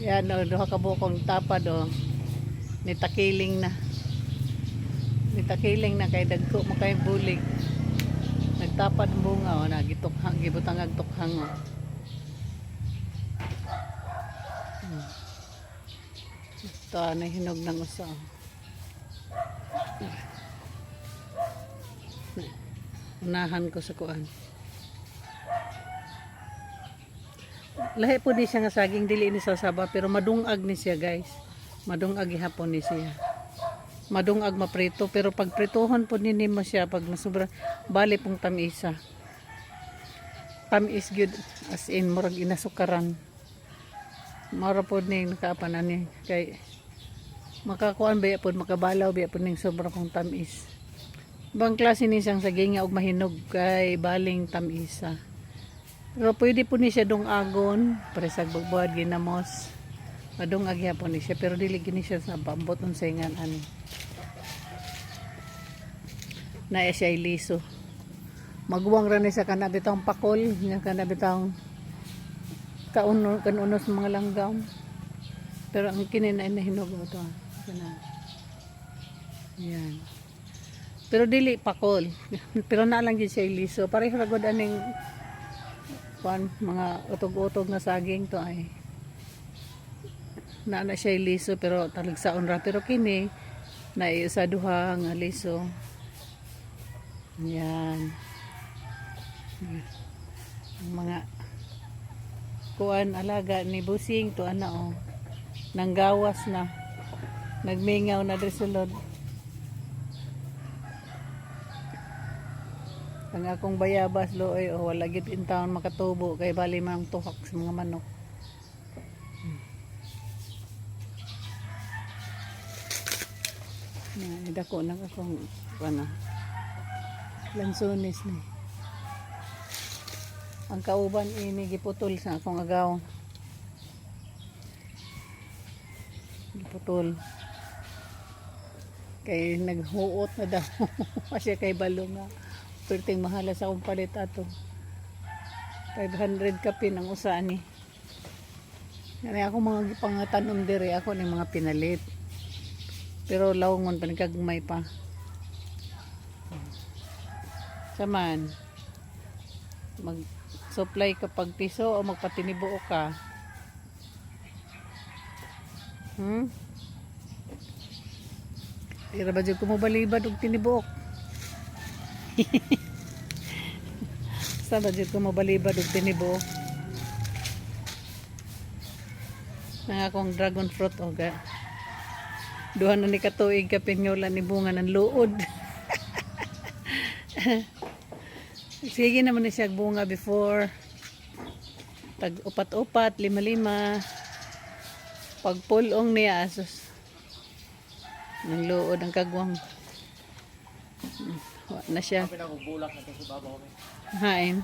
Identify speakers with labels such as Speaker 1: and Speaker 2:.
Speaker 1: Yan o, duha ka bukong tapad o. Nitakiling na. Nitakiling na kay dagko mo kay bulig. Nagtapad ang bunga o, nagitukhang, gibutang agtukhang o. Ito, ano hinog ng usa o. Unahan ko sa kuan. Lahi po ni siya nga saging dili ni sa saba pero madungag ni siya guys. Madungag gihapon ni siya. Madungag maprito pero pag prituhon po nini mo siya pag masubra bali pong tamisa. Tamis gyud as in murag inasukaran. Mara po ning nakaapan ani kay makakuan ba pod makabalaw ba pod ning sobra pong tamis. Bang klase ni siyang saging nga og mahinog kay baling tamisa. Pero pwede po ni siya dong agon, presag bagbuad ginamos. Madong agya po ni siya pero dili gini siya sa bambot unsay ngan ani. Na siya liso. Magwang ra ni sa kana bitang pakol, nya kana bitang kanuno sa mga langgam. Pero ang kini na hinog to. Kana. Yan. Pero dili pakol. Pero na lang gyud siya liso. Pareho ra gud aning mga utog-utog na saging to ay na siya liso pero talagsaon ra pero kini na isa duha nga liso. Yan mga kuan alaga ni busing to ana o nanggawas na nagmingaw na sulod. Ang akong bayabas looy o wala gid in town makatubo kay bali mang tuhak sa mga manok. Na dako nang akong ana lansones ni. Ang kauban ini giputol sa akong agaw. Giputol. Kay naghuot na daw. Kasi kay balo nga. Perting mahala sa akong palit ato 500 kapin ang usa ni. Ngani ako mga pangatanom dire ako ning mga pinalit. Pero lawngon pa nagkagmay pa. Saman mag supply ka pag piso o magpatinibuo ka. Ira ba jud ko mo balibad og tinibuok? Sa budget ko mabalibad og tinibo nang akong dragon fruit o ga duha na ni katuig ka pinyola ni bunga ng luod. Sige naman ni siya bunga before tag upat-upat 5-5 pag pulong niya asos ng luod ang kagwang na siya. Hain.